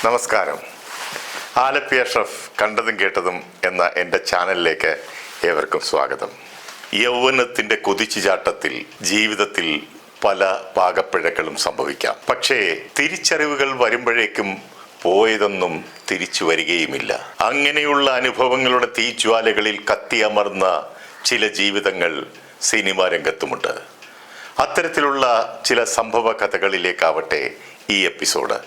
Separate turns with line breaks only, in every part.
നമസ്കാരം. ആലപ്പി അഷ്റഫ് കണ്ടതും കേട്ടതും എന്ന എൻ്റെ ചാനലിലേക്ക് ഏവർക്കും സ്വാഗതം. യൗവനത്തിൻ്റെ കുതിച്ചുചാട്ടത്തിൽ ജീവിതത്തിൽ പല പാകപ്പിഴകളും സംഭവിക്കാം. പക്ഷേ തിരിച്ചറിവുകൾ വരുമ്പോഴേക്കും പോയതൊന്നും തിരിച്ചു വരികയുമില്ല. അങ്ങനെയുള്ള അനുഭവങ്ങളുടെ തീജ്വാലകളിൽ കത്തിയമർന്ന ചില ജീവിതങ്ങൾ സിനിമാ രംഗത്തുമുണ്ട്. അത്തരത്തിലുള്ള ചില സംഭവ കഥകളിലേക്കാവട്ടെ ഈ എപ്പിസോഡ്.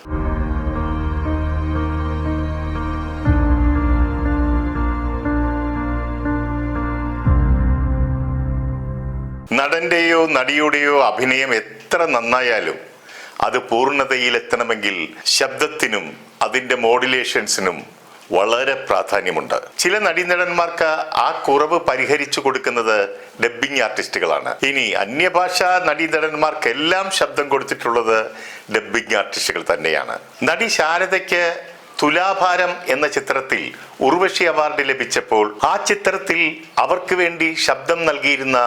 നടന്റെയോ നടിയുടെയോ അഭിനയം എത്ര നന്നായാലും അത് പൂർണ്ണതയിലെത്തണമെങ്കിൽ ശബ്ദത്തിനും അതിൻ്റെ മോഡുലേഷൻസിനും വളരെ പ്രാധാന്യമുണ്ട്. ചില നടീനടന്മാർക്ക് ആ കുറവ് പരിഹരിച്ചു കൊടുക്കുന്നത് ഡബ്ബിംഗ് ആർട്ടിസ്റ്റുകളാണ്. ഇനി അന്യഭാഷാ നടീനടന്മാർക്കെല്ലാം ശബ്ദം കൊടുത്തിട്ടുള്ളത് ഡബ്ബിംഗ് ആർട്ടിസ്റ്റുകൾ തന്നെയാണ്. നടി ശാരദയ്ക്ക് തുലാഭാരം എന്ന ചിത്രത്തിൽ ഉർവശി അവാർഡ് ലഭിച്ചപ്പോൾ ആ ചിത്രത്തിൽ അവർക്ക് വേണ്ടി ശബ്ദം നൽകിയിരുന്ന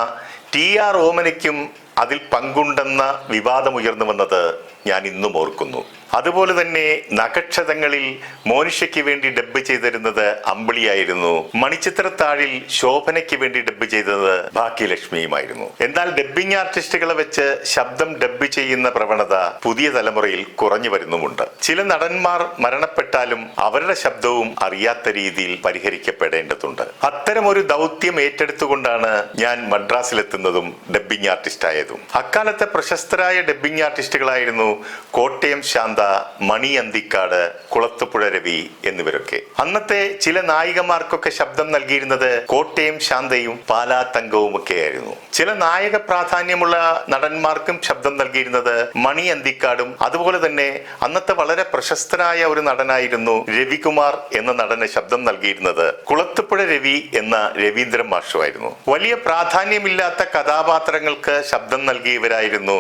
TR ഓമനയ്ക്കും അതിൽ പങ്കുണ്ടെന്ന വിവാദമുയർന്നു വന്നത് ഞാൻ ഇന്നും ഓർക്കുന്നു. അതുപോലെ തന്നെ നഖക്ഷതങ്ങളിൽ മോനിഷയ്ക്ക് വേണ്ടി ഡബ്ബ് ചെയ്തിരുന്നത് അമ്പിളിയായിരുന്നു. മണിച്ചിത്രത്താഴിൽ ശോഭനയ്ക്ക് വേണ്ടി ഡബ്ബ് ചെയ്തത് ഭാഗ്യലക്ഷ്മിയുമായിരുന്നു. എന്നാൽ ഡബ്ബിംഗ് ആർട്ടിസ്റ്റുകളെ വെച്ച് ശബ്ദം ഡബ്ബ് ചെയ്യുന്ന പ്രവണത പുതിയ തലമുറയിൽ കുറഞ്ഞു വരുന്നുമുണ്ട്. ചില നടന്മാർ മരണപ്പെട്ടാലും അവരുടെ ശബ്ദവും അറിയാത്ത രീതിയിൽ പരിഹരിക്കപ്പെടേണ്ടതുണ്ട്. അത്തരമൊരു ദൗത്യം ഏറ്റെടുത്തുകൊണ്ടാണ് ഞാൻ മദ്രാസിലെത്തുന്നതും ഡബ്ബിംഗ് ആർട്ടിസ്റ്റ് ആയതും. അക്കാലത്തെ പ്രശസ്തരായ ഡബ്ബിംഗ് ആർട്ടിസ്റ്റുകളായിരുന്നു കോട്ടയം ശാന്ത, മണി അന്തിക്കാട്, കുളത്തുപുഴ രവി എന്നിവരൊക്കെ. അന്നത്തെ ചില നായികമാർക്കൊക്കെ ശബ്ദം നൽകിയിരുന്നത് കോട്ടയം ശാന്തയും പാലാ തങ്കവും ഒക്കെ ആയിരുന്നു. ചില നായക പ്രാധാന്യമുള്ള നടന്മാർക്കും ശബ്ദം നൽകിയിരുന്നത് മണി അന്തിക്കാടും അതുപോലെ തന്നെ അന്നത്തെ വളരെ പ്രശസ്തനായ ഒരു നടനായിരുന്നു രവികുമാർ എന്ന നടന് ശബ്ദം നൽകിയിരുന്നത് കുളത്തുപുഴ രവി എന്ന രവീന്ദ്രൻ മാഷുമായിരുന്നു. വലിയ പ്രാധാന്യമില്ലാത്ത കഥാപാത്രങ്ങൾക്ക് ശബ്ദം നൽകിയവരായിരുന്നു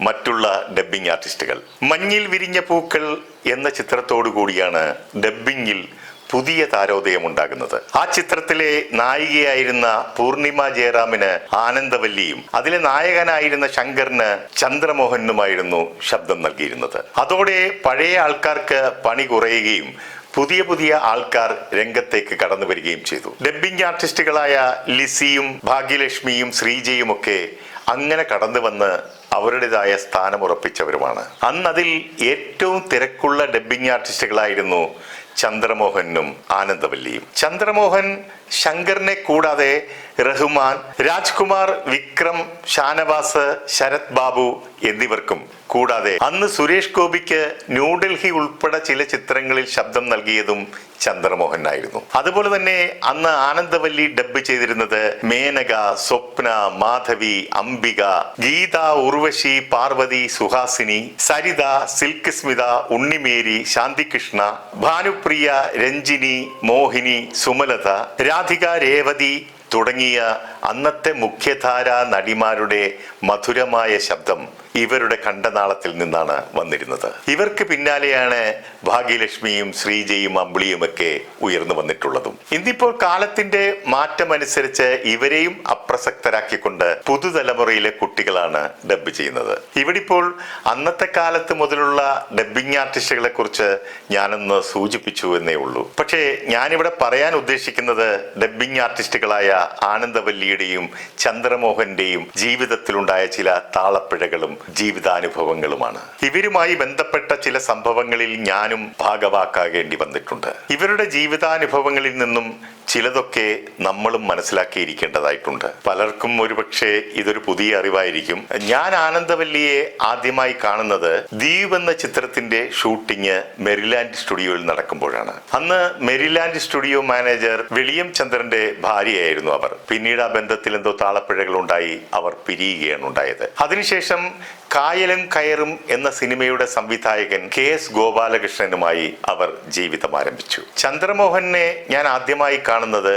മറ്റുള്ള ഡബ്ബിംഗ് ആർട്ടിസ്റ്റുകൾ. മഞ്ഞിൽ വിരിഞ്ഞ പൂക്കൾ എന്ന ചിത്രത്തോടു കൂടിയാണ് ഡബ്ബിംഗിൽ പുതിയ താരോദയം ഉണ്ടാകുന്നത്. ആ ചിത്രത്തിലെ നായികയായിരുന്ന പൂർണിമ ജയറാമിന് ആനന്ദവല്ലിയും അതിലെ നായകനായിരുന്ന ശങ്കറിന് ചന്ദ്രമോഹനുമായിരുന്നു ശബ്ദം നൽകിയിരുന്നത്. അതോടെ പഴയ ആൾക്കാർക്ക് പണി കുറയുകയും പുതിയ പുതിയ ആൾക്കാർ രംഗത്തേക്ക് കടന്നു വരികയും ചെയ്തു. ഡബ്ബിംഗ് ആർട്ടിസ്റ്റുകളായ ലിസിയും ഭാഗ്യലക്ഷ്മിയും ശ്രീജയും ഒക്കെ അങ്ങനെ കടന്നു വന്ന് അവരുടേതായ സ്ഥാനം ഉറപ്പിച്ചവരുമാണ്. അന്നതിൽ ഏറ്റവും തിരക്കുള്ള ഡബ്ബിംഗ് ആർട്ടിസ്റ്റുകളായിരുന്നു ചന്ദ്രമോഹനും ആനന്ദവല്ലിയും. ചന്ദ്രമോഹൻ ശങ്കറിനെ കൂടാതെ റഹ്മാൻ, രാജ്കുമാർ, വിക്രം, ഷാനവാസ്, ശരത് ബാബു എന്നിവർക്കും കൂടാതെ അന്ന് സുരേഷ് ഗോപിക്ക് ന്യൂഡൽഹി ഉൾപ്പെടെ ചില ചിത്രങ്ങളിൽ ശബ്ദം നൽകിയതും ചന്ദ്രമോഹനായിരുന്നു. അതുപോലെ തന്നെ അന്ന് ആനന്ദവല്ലി ഡബ്ബ് ചെയ്തിരുന്നത് മേനക, സ്വപ്ന, മാധവി, അംബിക, ഗീത, ഉർവശി, പാർവതി, സുഹാസിനി, സരിത, സിൽക്ക് സ്മിത, ഉണ്ണിമേരി, ശാന്തികൃഷ്ണ, ഭാനുപ്രിയ, രഞ്ജിനി, മോഹിനി, സുമലത, രാധിക, രേവതി തുടങ്ങിയ അന്നത്തെ മുഖ്യധാര നടിമാരുടെ മധുരമായ ശബ്ദം ഇവരുടെ കണ്ഠനാളത്തിൽ നിന്നാണ് വന്നിരുന്നത്. ഇവർക്ക് പിന്നാലെയാണ് ഭാഗ്യലക്ഷ്മിയും ശ്രീജയും അമ്പിളിയുമൊക്കെ ഉയർന്നു വന്നിട്ടുള്ളതും. ഇന്നിപ്പോൾ കാലത്തിന്റെ മാറ്റമനുസരിച്ച് ഇവരെയും അപ്രസക്തരാക്കിക്കൊണ്ട് പുതുതലമുറയിലെ കുട്ടികളാണ് ഡബ്ബ് ചെയ്യുന്നത്. ഇവിടിപ്പോൾ അന്നത്തെ കാലത്ത് മുതലുള്ള ഡബ്ബിംഗ് ആർട്ടിസ്റ്റുകളെ കുറിച്ച് ഞാനൊന്ന് സൂചിപ്പിച്ചു എന്നേ ഉള്ളൂ. പക്ഷേ ഞാനിവിടെ പറയാൻ ഉദ്ദേശിക്കുന്നത് ഡബ്ബിംഗ് ആർട്ടിസ്റ്റുകളായ ആനന്ദവല്ലിയുടെയും ചന്ദ്രമോഹന്റെയും ജീവിതത്തിലുണ്ടായ ചില താളപ്പിഴകളും ജീവിതാനുഭവങ്ങളുമാണ്. ഇവരുമായി ബന്ധപ്പെട്ട ചില സംഭവങ്ങളിൽ ഞാനും ഭാഗവാക്കാകേണ്ടി വന്നിട്ടുണ്ട്. ഇവരുടെ ജീവിതാനുഭവങ്ങളിൽ നിന്നും ചിലതൊക്കെ നമ്മളും മനസ്സിലാക്കിയിരിക്കേണ്ടതായിട്ടുണ്ട്. പലർക്കും ഒരുപക്ഷെ ഇതൊരു പുതിയ അറിവായിരിക്കും. ഞാൻ ആനന്ദവല്ലിയെ ആദ്യമായി കാണുന്നത് ദ്വീപ് എന്ന ചിത്രത്തിന്റെ ഷൂട്ടിംഗ് മെരിലാൻഡ് സ്റ്റുഡിയോയിൽ നടക്കുമ്പോഴാണ്. അന്ന് മെരിലാൻഡ് സ്റ്റുഡിയോ മാനേജർ വിളിയം ചന്ദ്രന്റെ ഭാര്യയായിരുന്നു അവർ. പിന്നീട് ആ ബന്ധത്തിൽ എന്തോ താളപ്പിഴകൾ ഉണ്ടായി അവർ പിരിയുകയാണ് ഉണ്ടായത്. അതിനുശേഷം കായലും കയറും എന്ന സിനിമയുടെ സംവിധായകൻ KS ഗോപാലകൃഷ്ണനുമായി അവർ ജീവിതം ആരംഭിച്ചു. ചന്ദ്രമോഹനെ ഞാൻ ആദ്യമായി കാണുന്നത്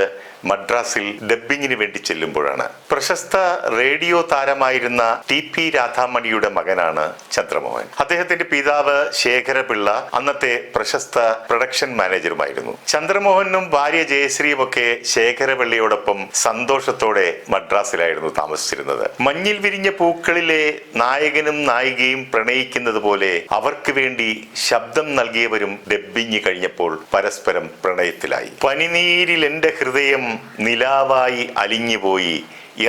മദ്രാസിൽ ഡബ്ബിങ്ങിന് വേണ്ടി ചെല്ലുമ്പോഴാണ്. പ്രശസ്ത റേഡിയോ താരമായിരുന്ന TP രാധാമണിയുടെ മകനാണ് ചന്ദ്രമോഹൻ. അദ്ദേഹത്തിന്റെ പിതാവ് ശേഖരപിള്ള അന്നത്തെ പ്രശസ്ത പ്രൊഡക്ഷൻ മാനേജറുമായിരുന്നു. ചന്ദ്രമോഹനും ഭാര്യ ജയശ്രീയും ഒക്കെ ശേഖരപിള്ളയോടൊപ്പം സന്തോഷത്തോടെ മദ്രാസിലായിരുന്നു താമസിച്ചിരുന്നത്. മഞ്ഞിൽ വിരിഞ്ഞ പൂക്കളിലെ നായകനും നായികയും പ്രണയിക്കുന്നത് പോലെ അവർക്ക് വേണ്ടി ശബ്ദം നൽകിയവരും ഡബ്ബിങ് കഴിഞ്ഞപ്പോൾ പരസ്പരം പ്രണയത്തിലായി. പനിനീരിൽ എന്റെ ഹൃദയം നിലാവായി അലിഞ്ഞുപോയി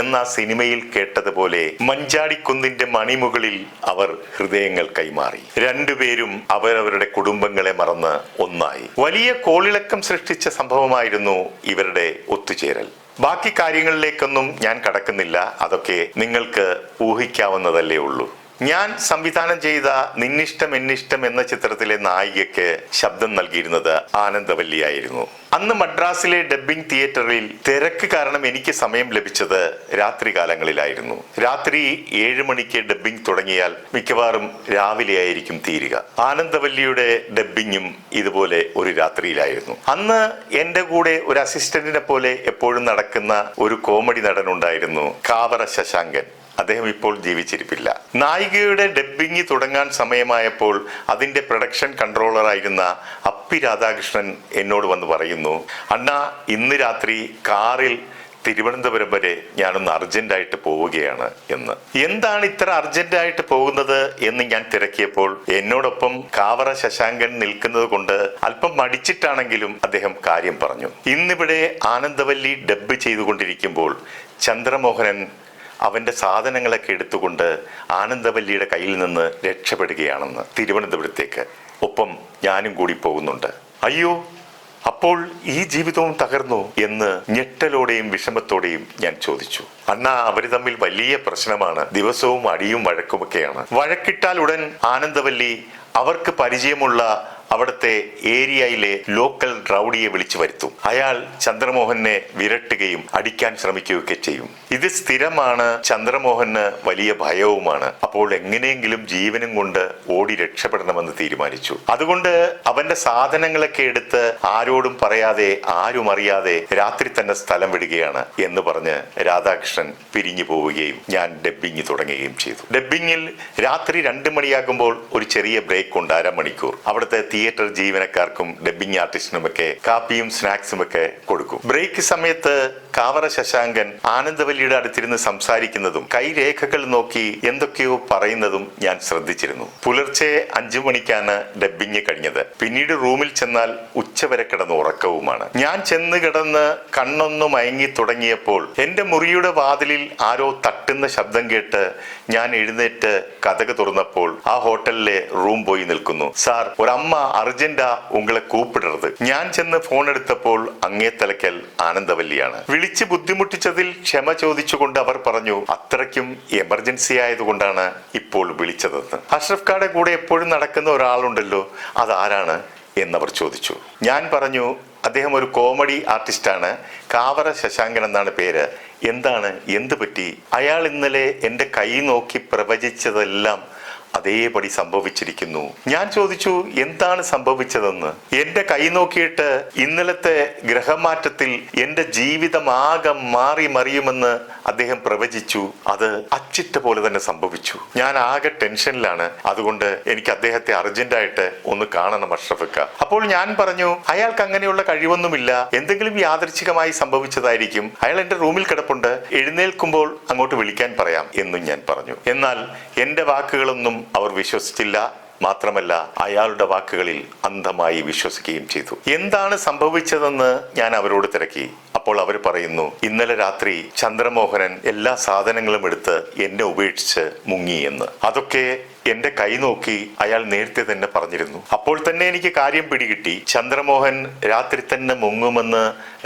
എന്ന സിനിമയിൽ കേട്ടതുപോലെ മഞ്ചാടിക്കുന്നിന്റെ മണിമുകളിൽ അവർ ഹൃദയങ്ങൾ കൈമാറി. രണ്ടുപേരും അവരവരുടെ കുടുംബങ്ങളെ മറന്ന് ഒന്നായി. വലിയ കോളിളക്കം സൃഷ്ടിച്ച സംഭവമായിരുന്നു ഇവരുടെ ഒത്തുചേരൽ. ബാക്കി കാര്യങ്ങളിലേക്കൊന്നും ഞാൻ കടക്കുന്നില്ല, അതൊക്കെ നിങ്ങൾക്ക് ഊഹിക്കാവുന്നതല്ലേ ഉള്ളൂ. ഞാൻ സംവിധാനം ചെയ്ത നിന്നിഷ്ടം എന്നിഷ്ടം എന്ന ചിത്രത്തിലെ നായികയ്ക്ക് ശബ്ദം നൽകിയിരുന്നത് ആനന്ദവല്ലിയായിരുന്നു. അന്ന് മദ്രാസിലെ ഡബ്ബിംഗ് തിയേറ്ററിൽ തിരക്ക് കാരണം എനിക്ക് സമയം ലഭിച്ചത് രാത്രികാലങ്ങളിലായിരുന്നു. രാത്രി 7 മണിക്ക് ഡബ്ബിംഗ് തുടങ്ങിയാൽ മിക്കവാറും രാവിലെ ആയിരിക്കും തീരുക. ആനന്ദവല്ലിയുടെ ഡബ്ബിങ്ങും ഇതുപോലെ ഒരു രാത്രിയിലായിരുന്നു. അന്ന് എന്റെ കൂടെ ഒരു അസിസ്റ്റന്റിനെ പോലെ എപ്പോഴും നടക്കുന്ന ഒരു കോമഡി നടനുണ്ടായിരുന്നു, കാവറ ശശാങ്കൻ. അദ്ദേഹം ഇപ്പോൾ ജീവിച്ചിരിപ്പില്ല. നായികയുടെ ഡബ്ബിംഗ് തുടങ്ങാൻ സമയമായപ്പോൾ അതിന്റെ പ്രൊഡക്ഷൻ കൺട്രോളറായിരുന്ന അപ്പി രാധാകൃഷ്ണൻ എന്നോട് വന്ന് പറയുന്നു, അണ്ണാ, ഇന്ന് രാത്രി കാറിൽ തിരുവനന്തപുരം വരെ ഞാനൊന്ന് അർജന്റായിട്ട് പോവുകയാണ് എന്ന്. എന്താണ് ഇത്ര അർജന്റായിട്ട് പോകുന്നത് എന്ന് ഞാൻ തിരക്കിയപ്പോൾ എന്നോടൊപ്പം കാവറ ശശാങ്കൻ നിൽക്കുന്നത് കൊണ്ട് അല്പം മടിച്ചിട്ടാണെങ്കിലും അദ്ദേഹം കാര്യം പറഞ്ഞു. ഇന്നിവിടെ ആനന്ദവല്ലി ഡബ്ബ് ചെയ്തുകൊണ്ടിരിക്കുമ്പോൾ ചന്ദ്രമോഹനൻ അവന്റെ സാധനങ്ങളൊക്കെ എടുത്തുകൊണ്ട് ആനന്ദവല്ലിയുടെ കയ്യിൽ നിന്ന് രക്ഷപ്പെടുകയാണെന്ന് തിരുവനന്തപുരത്തേക്ക്. ഒപ്പം ഞാനും കൂടി പോകുന്നുണ്ട്. അയ്യോ, അപ്പോൾ ഈ ജീവിതവും തകർന്നു എന്ന് ഞെട്ടലോടെയും വിഷമത്തോടെയും ഞാൻ ചോദിച്ചു. അണ്ണാ, അവര് തമ്മിൽ വലിയ പ്രശ്നമാണ്. ദിവസവും അടിയും വഴക്കുമൊക്കെയാണ്. വഴക്കിട്ടാൽ ഉടൻ ആനന്ദവല്ലി അവർക്ക് പരിചയമുള്ള അവിടുത്തെ ഏരിയയിലെ ലോക്കൽ റൗഡിയെ വിളിച്ചു വരുത്തും. അയാൾ ചന്ദ്രമോഹനെ വിരട്ടുകയും അടിക്കാൻ ശ്രമിക്കുകയൊക്കെ ചെയ്യും. ഇത് സ്ഥിരമാണ്. ചന്ദ്രമോഹന് വലിയ ഭയവുമാണ്. അപ്പോൾ എങ്ങനെയെങ്കിലും ജീവനും കൊണ്ട് ഓടി രക്ഷപ്പെടണമെന്ന് തീരുമാനിച്ചു. അതുകൊണ്ട് അവന്റെ സാധനങ്ങളൊക്കെ എടുത്ത് ആരോടും പറയാതെ ആരും അറിയാതെ രാത്രി തന്നെ സ്ഥലം വിടുകയാണ് എന്ന് പറഞ്ഞ് രാധാകൃഷ്ണൻ പിരിഞ്ഞു പോവുകയും ഞാൻ ഡബ്ബിങ് തുടങ്ങുകയും ചെയ്തു. ഡബ്ബിങ്ങിൽ രാത്രി 2 മണിയാകുമ്പോൾ ഒരു ചെറിയ ബ്രേക്ക് ഉണ്ട്, 1/2 മണിക്കൂർ. അവിടുത്തെ തിയേറ്റർ ജീവനക്കാർക്കും ഡബ്ബിംഗ് ആർട്ടിസ്റ്റിനുമൊക്കെ കാപ്പിയും സ്നാക്സും ഒക്കെ കൊടുക്കും. ബ്രേക്ക് സമയത്ത് കാവറ ശശാങ്കൻ ആനന്ദവല്ലിയുടെ അടുത്തിരുന്ന് സംസാരിക്കുന്നതും കൈരേഖകൾ നോക്കി എന്തൊക്കെയോ പറയുന്നതും ഞാൻ ശ്രദ്ധിച്ചിരുന്നു. പുലർച്ചെ 5 മണിക്കാണ് ഡബ്ബിംഗ് കഴിഞ്ഞത്. പിന്നീട് റൂമിൽ ചെന്നാൽ ഉച്ചവരെ കിടന്ന് ഉറക്കവുമാണ്. ഞാൻ ചെന്ന് കിടന്ന് കണ്ണൊന്നു മയങ്ങി തുടങ്ങിയപ്പോൾ എന്റെ മുറിയുടെ വാതിലിൽ ആരോ തട്ടുന്ന ശബ്ദം കേട്ട് ഞാൻ എഴുന്നേറ്റ് കതക് തുറന്നപ്പോൾ ആ ഹോട്ടലിലെ റൂം ബോയ് നിൽക്കുന്നു. സാർ, ഒരമ്മ അർജന്റാ, ഉങ്ങളെ കൂപ്പിടരുത്. ഞാൻ ചെന്ന് ഫോൺ എടുത്തപ്പോൾ അങ്ങേ തലക്കൽ ആനന്ദവല്ലിയാണ്. വിളിച്ച് ബുദ്ധിമുട്ടിച്ചതിൽ ക്ഷമ ചോദിച്ചുകൊണ്ട് അവർ പറഞ്ഞു, അത്രയ്ക്കും എമർജൻസി ആയതുകൊണ്ടാണ് ഇപ്പോൾ വിളിച്ചതെന്ന്. അഷ്റഫ് ഖാന്റെ കൂടെ എപ്പോഴും നടക്കുന്ന ഒരാളുണ്ടല്ലോ, അതാരാണ് എന്നവർ ചോദിച്ചു. ഞാൻ പറഞ്ഞു, അദ്ദേഹം ഒരു കോമഡി ആർട്ടിസ്റ്റാണ്, കാവറ ശശാങ്കൻ എന്നാണ് പേര്. എന്താണ്, എന്ത് പറ്റി? അയാൾ ഇന്നലെ എന്റെ കൈ നോക്കി പ്രവചിച്ചതെല്ലാം അതേപടി സംഭവിച്ചിരിക്കുന്നു. ഞാൻ ചോദിച്ചു, എന്താണ് സംഭവിച്ചതെന്ന്. എന്റെ കൈ നോക്കിയിട്ട് ഇന്നലത്തെ ഗ്രഹമാറ്റത്തിൽ എന്റെ ജീവിതം ആകെ മാറി മറിയുമെന്ന് അദ്ദേഹം പ്രവചിച്ചു. അത് അച്ചിട്ട പോലെ തന്നെ സംഭവിച്ചു. ഞാൻ ആകെ ടെൻഷനിലാണ്. അതുകൊണ്ട് എനിക്ക് അദ്ദേഹത്തെ അർജന്റായിട്ട് ഒന്ന് കാണണം അഷ്റഫ് ഖാ. അപ്പോൾ ഞാൻ പറഞ്ഞു, അയാൾക്ക് അങ്ങനെയുള്ള കഴിവൊന്നുമില്ല, എന്തെങ്കിലും യാദൃച്ഛികമായി സംഭവിച്ചതായിരിക്കും. അയാൾ എന്റെ റൂമിൽ കിടപ്പുണ്ട്, എഴുന്നേൽക്കുമ്പോൾ അങ്ങോട്ട് വിളിക്കാൻ പറയാം എന്നും ഞാൻ പറഞ്ഞു. എന്നാൽ എന്റെ വാക്കുകളൊന്നും അവർ വിശ്വസിച്ചില്ല. മാത്രമല്ല, അയാളുടെ വാക്കുകളിൽ അന്ധമായി വിശ്വസിക്കുകയും ചെയ്തു. എന്താണ് സംഭവിച്ചതെന്ന് ഞാൻ അവരോട് തിരക്കി. അപ്പോൾ അവർ പറയുന്നു, ഇന്നലെ രാത്രി ചന്ദ്രമോഹനൻ എല്ലാ സാധനങ്ങളും എടുത്ത് എന്നെ ഉപേക്ഷിച്ച് മുങ്ങിയെന്ന്. അതൊക്കെ എന്റെ കൈ നോക്കി അയാൾ നേരത്തെ തന്നെ പറഞ്ഞിരുന്നു. അപ്പോൾ തന്നെ എനിക്ക് കാര്യം പിടികിട്ടി. ചന്ദ്രമോഹൻ രാത്രി തന്നെ മുങ്ങുമെന്ന്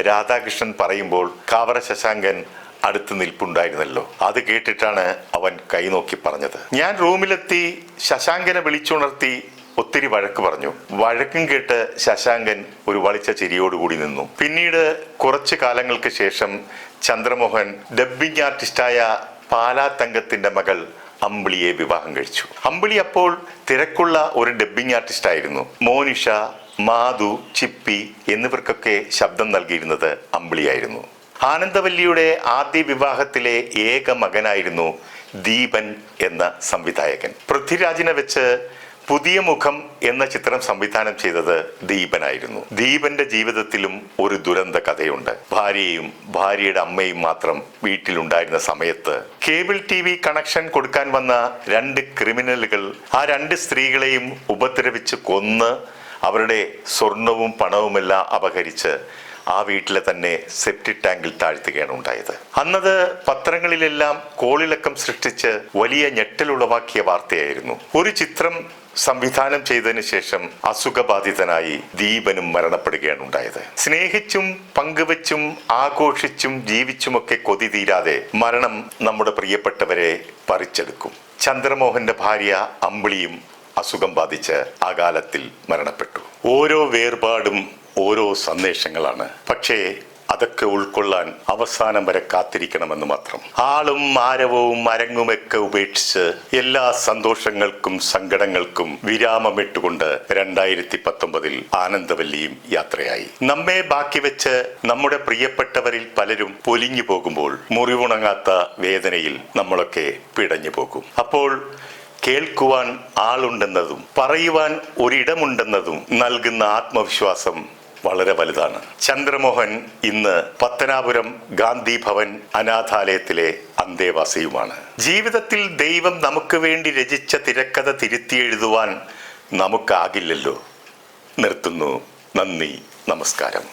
രാധാകൃഷ്ണൻ പറയുമ്പോൾ കാവറ ശശാങ്കൻ അടുത്ത് നിൽപ്പുണ്ടായിരുന്നല്ലോ. അത് കേട്ടിട്ടാണ് അവൻ കൈ നോക്കി പറഞ്ഞത്. ഞാൻ റൂമിലെത്തി ശശാങ്കനെ വിളിച്ചുണർത്തി ഒത്തിരി വഴക്ക് പറഞ്ഞു. വഴക്കും കേട്ട് ശശാങ്കൻ ഒരു വളിച്ച ചിരിയോടുകൂടി നിന്നു. പിന്നീട് കുറച്ചു കാലങ്ങൾക്ക് ശേഷം ചന്ദ്രമോഹൻ ഡബ്ബിംഗ് ആർട്ടിസ്റ്റായ പാലാ തങ്കത്തിന്റെ മകൾ അമ്പിളിയെ വിവാഹം കഴിച്ചു. അമ്പിളി അപ്പോൾ തിരക്കുള്ള ഒരു ഡബ്ബിംഗ് ആർട്ടിസ്റ്റ് ആയിരുന്നു. മോനിഷ, മാധു, ചിപ്പി എന്നിവർക്കൊക്കെ ശബ്ദം നൽകിയിരുന്നത് അമ്പിളിയായിരുന്നു. ആനന്ദവല്ലിയുടെ ആദ്യ വിവാഹത്തിലെ ഏക മകനായിരുന്നു ദീപൻ എന്ന സംവിധായകൻ. പൃഥ്വിരാജിനെ വെച്ച് പുതിയ മുഖം എന്ന ചിത്രം സംവിധാനം ചെയ്തത് ദീപനായിരുന്നു. ദീപന്റെ ജീവിതത്തിലും ഒരു ദുരന്ത കഥയുണ്ട്. ഭാര്യയും ഭാര്യയുടെ അമ്മയും മാത്രം വീട്ടിലുണ്ടായിരുന്ന സമയത്ത് കേബിൾ TV കണക്ഷൻ കൊടുക്കാൻ വന്ന 2 ക്രിമിനലുകൾ ആ 2 സ്ത്രീകളെയും ഉപദ്രവിച്ച് കൊന്ന് അവരുടെ സ്വർണവും പണവുമെല്ലാം അപഹരിച്ച് ആ വീട്ടിലെ തന്നെ സെപ്റ്റിക് ടാങ്കിൽ താഴ്ത്തുകയാണ് ഉണ്ടായത്. അന്നത് പത്രങ്ങളിലെല്ലാം കോളിളക്കം സൃഷ്ടിച്ച് വലിയ ഞെട്ടലുളവാക്കിയ വാർത്തയായിരുന്നു. ഒരു ചിത്രം സംവിധാനം ചെയ്തതിനു ശേഷം അസുഖബാധിതനായി ദീപനും മരണപ്പെടുകയാണ് ഉണ്ടായത്. സ്നേഹിച്ചും പങ്കുവച്ചും ആഘോഷിച്ചും ജീവിച്ചുമൊക്കെ കൊതി തീരാതെ മരണം നമ്മുടെ പ്രിയപ്പെട്ടവരെ പറിച്ചെടുക്കും. ചന്ദ്രമോഹന്റെ ഭാര്യ അമ്പിളിയും അസുഖം ബാധിച്ച് അകാലത്തിൽ മരണപ്പെട്ടു. ഓരോ വേർപാടും ഓരോ സന്ദേശങ്ങളാണ്. പക്ഷേ അതൊക്കെ ഉൾക്കൊള്ളാൻ അവസാനം വരെ കാത്തിരിക്കണമെന്ന് മാത്രം. ആളും ആരവവും അരങ്ങുമൊക്കെ ഉപേക്ഷിച്ച് എല്ലാ സന്തോഷങ്ങൾക്കും സങ്കടങ്ങൾക്കും വിരാമമിട്ടുകൊണ്ട് 2019 ആനന്ദവല്ലിയും യാത്രയായി. നമ്മെ ബാക്കി വെച്ച് നമ്മുടെ പ്രിയപ്പെട്ടവരിൽ പലരും പൊലിഞ്ഞു പോകുമ്പോൾ മുറിവുണങ്ങാത്ത വേദനയിൽ നമ്മളൊക്കെ പിടഞ്ഞു പോകും. അപ്പോൾ കേൾക്കുവാൻ ആളുണ്ടെന്നതും പറയുവാൻ ഒരിടമുണ്ടെന്നതും നൽകുന്ന ആത്മവിശ്വാസം വളരെ വലുതാണ്. ചന്ദ്രമോഹൻ ഇന്ന് പത്തനാപുരം ഗാന്ധി ഭവൻ അനാഥാലയത്തിലെ അന്തേവാസിയുമാണ്. ജീവിതത്തിൽ ദൈവം നമുക്ക് വേണ്ടി രചിച്ച തിരക്കഥ തിരുത്തി എഴുതുവാൻ നമുക്കാകില്ലല്ലോ. നിർത്തുന്നു. നന്ദി, നമസ്കാരം.